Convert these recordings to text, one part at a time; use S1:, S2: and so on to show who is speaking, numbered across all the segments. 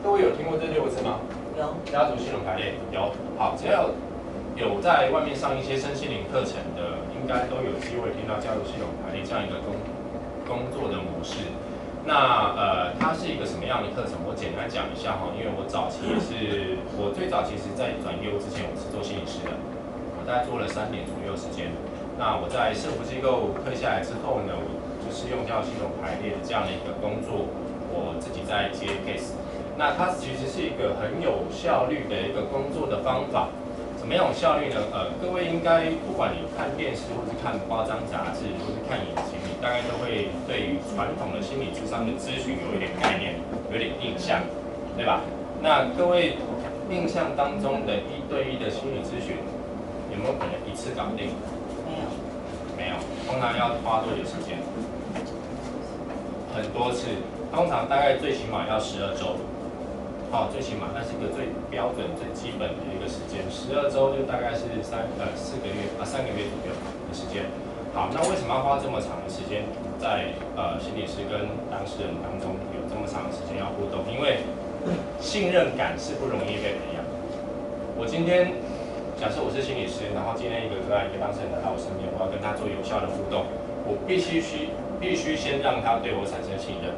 S1: 各位有听过这6个字吗？
S2: 有。
S1: 家族系统排列有。好，只要有在外面上一些身心灵课程的，应该都有机会听到家族系统排列这样一个工作的模式。那它是一个什么样的课程？我简单讲一下哈，因为我最早其实在转业务之前，我是做心理师的，我大概做了3年左右时间。那我在社福机构退下来之后呢，我就是用家族系统排列的这样的一个工作，我自己在接 case。那它其实是一个很有效率的一个工作的方法。怎么样有效率呢？各位应该不管你看电视，或是看夸张杂志，或是看影集，你大概都会对于传统的心理咨商的咨询有一点概念，有一点印象，对吧？那各位印象当中的1对1的心理咨询，有没有可能一次搞定？
S2: 没有。
S1: 没有，通常要花多久时间？很多次，通常大概最起码要12周。好，最起码那是一个最标准、最基本的一个时间，12周就大概是3个月3个月左右的时间。好，那为什么要花这么长的时间在心理师跟当事人当中有这么长的时间要互动？因为信任感是不容易被培养。我今天假设我是心理师，然后今天一个当事人来到我身边，我要跟他做有效的互动，我必须先让他对我产生信任。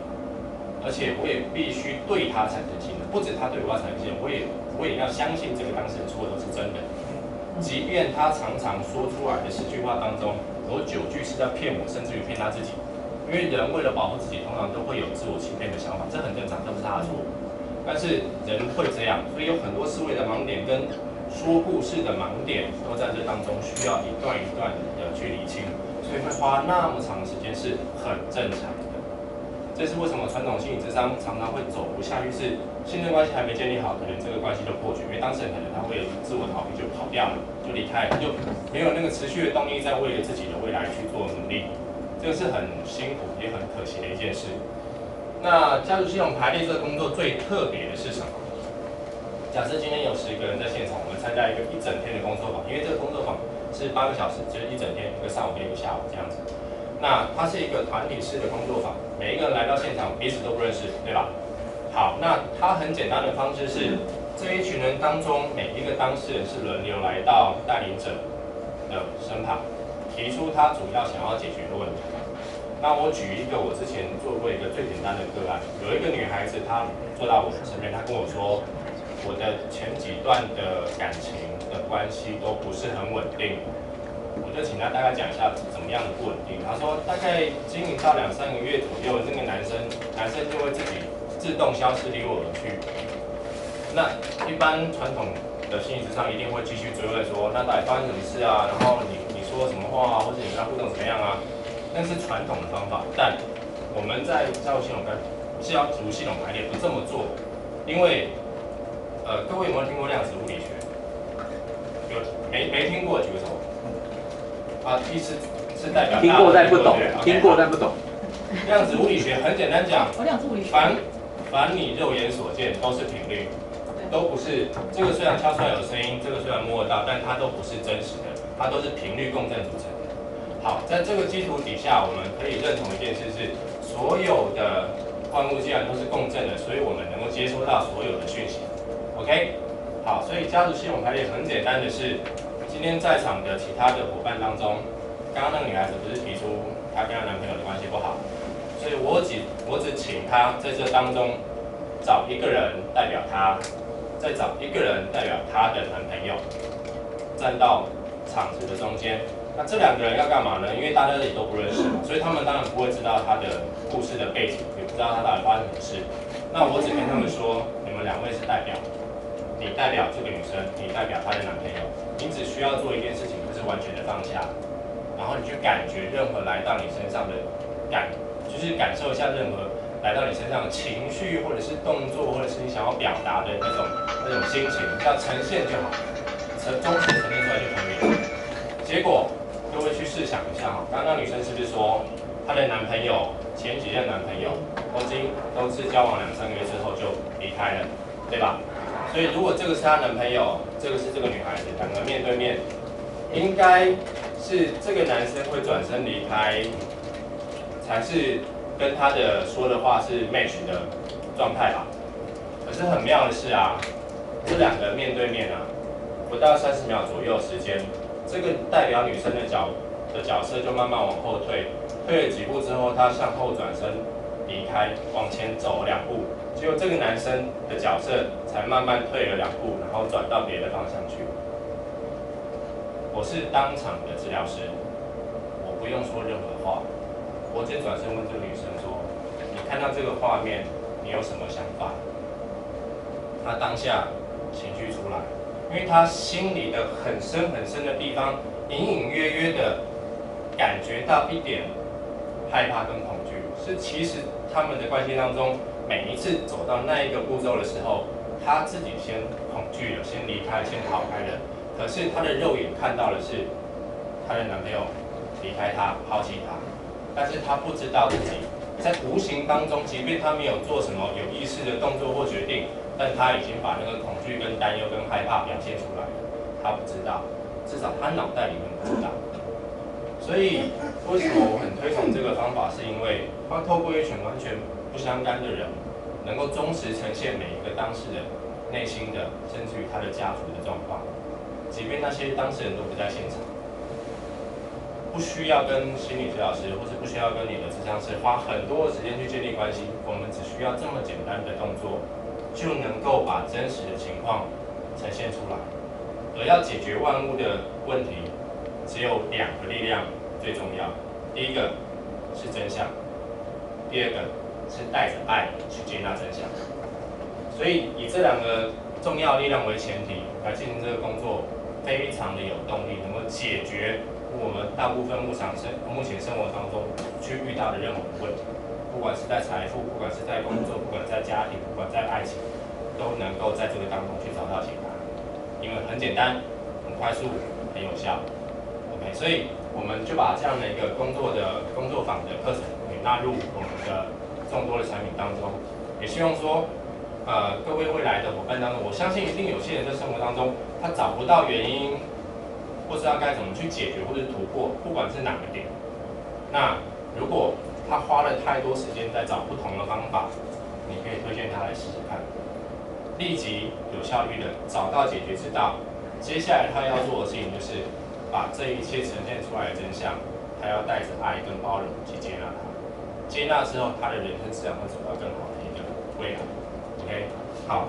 S1: 而且我也必须对他产生信任，不止他对我要产生信任，我也要相信这个当事人说的都是真的，即便他常常说出来的10句话当中有9句是在骗我，甚至于骗他自己。因为人为了保护自己，通常都会有自我欺骗的想法，这很正常，这不是他的错。但是人会这样，所以有很多思维的盲点跟说故事的盲点都在这当中需要一段一段的去理清，所以会花那么长的时间是很正常的。这是为什么传统心理咨商常常会走不下去，是信任关系还没建立好，可能这个关系就破绝，因为当事人可能他会自我逃避就跑掉了，就离开了，就没有那个持续的动力在为了自己的未来去做努力，这个是很辛苦也很可惜的一件事。那家族系统排列这个工作最特别的是什么？假设今天有10个人在现场，我们参加一个1整天的工作坊，因为这个工作坊是8个小时，就是1整天，一个上午跟一个下午这样子。那它是一个团体式的工作坊，每一个人来到现场彼此都不认识，对吧？好，那它很简单的方式是，这一群人当中每一个当事人是轮流来到带领者的身旁，提出他主要想要解决的问题。那我举一个我之前做过一个最简单的个案，有一个女孩子她坐到我的身边，她跟我说，我的前几段的感情的关系都不是很稳定。我就请他大概讲一下怎么样的不稳定。他说大概经营到2、3个月左右，那个男生就会自己自动消失离我而去。那一般传统的心理咨商一定会继续追问说，那到底发生什么事啊？然后你说什么话啊？或者你跟他互动怎么样啊？那是传统的方法，但我们在家族系统系统排列不这么做，因为各位有没有听过量子物理学？有没听过举个手？意思是代表
S3: 听过但不懂，听过但不懂。
S1: 量子物理学很简单讲，
S2: 量子物理学，
S1: 凡你肉眼所见都是频率，都不是这个虽然敲出来有声音，这个虽然摸得到，但它都不是真实的，它都是频率共振组成的。好，在这个基础底下，我们可以认同一件事是，所有的万物既然都是共振的，所以我们能够接收到所有的讯息。OK， 好，所以家族系统排列很简单的是。今天在场的其他的伙伴当中，刚刚那个女孩子不是提出她跟她男朋友的关系不好，所以我只请她在这当中找一个人代表她，再找一个人代表她的男朋友，站到场子的中间。那这2个人要干嘛呢？因为大家也都不认识嘛，所以他们当然不会知道她的故事的背景，也不知道她到底发生什么事。那我只跟他们说，你们2位是代表。你代表这个女生，你代表她的男朋友，你只需要做一件事情，就是完全的放下，然后你去感觉任何来到你身上的就是感受一下任何来到你身上的情绪，或者是动作，或者是你想要表达的那种心情，只要呈现就好，忠实呈现出来就可以了。结果各位去试想一下哈，刚刚女生是不是说她的男朋友前几任男朋友都是交往2、3个月之后就离开了，对吧？所以，如果这个是她男朋友，这个是这个女孩子，2个面对面，应该是这个男生会转身离开，才是跟他的说的话是 match 的状态吧。可是是很妙的是啊，这两个面对面啊，不到30秒左右时间，这个代表女生的角色就慢慢往后退，退了几步之后，她向后转身离开，往前走2步，结果这个男生的角色才慢慢退了2步，然后转到别的方向去。我是当场的治疗师，我不用说任何话，我直接转身问这个女生说：“你看到这个画面，你有什么想法？”她当下情绪出来，因为她心里的很深很深的地方，隐隐约约的感觉到一点害怕跟恐惧。是其实他们的关系当中，每一次走到那一个步骤的时候，她自己先恐惧了，先离开，先逃开了。可是她的肉眼看到的是她的男朋友离开她，抛弃她，但是她不知道自己在无形当中，即便她没有做什么有意识的动作或决定，但她已经把那个恐惧、跟担忧、跟害怕表现出来了。她不知道，至少她脑袋里面不知道。所以为什么我很推崇这个方法，是因为它透过一群完全不相干的人，能够忠实呈现每一个当事人内心的，甚至于他的家族的状况。即便那些当事人都不在现场，不需要跟心理治疗师，或是不需要跟你的咨商师花很多的时间去建立关系，我们只需要这么简单的动作，就能够把真实的情况呈现出来。而要解决万物的问题，只有2个力量最重要。第一个是真相，第二个是带着爱去接纳真相。所以以这2个重要力量为前提来进行这个工作，非常的有动力，能够解决我们大部分目前生活当中去遇到的任何问题，不管是在财富，不管是在工作，不管在家庭，不管在爱情，都能够在这个当中去找到解答。因为很简单、很快速、很有效。OK， 所以我们就把这样的一个工作坊的课程给纳入我们的众多的产品当中，也希望说。各位未来的伙伴当中，我相信一定有些人在生活当中，他找不到原因，不知道该怎么去解决或者突破，不管是哪个点。那如果他花了太多时间在找不同的方法，你可以推荐他来试试看，立即有效率的找到解决之道。接下来他要做的事情就是把这一切呈现出来的真相，他要带着爱跟包容去接纳它。接纳之后，他的人生自然会走到更好的一个未来。OK， 好。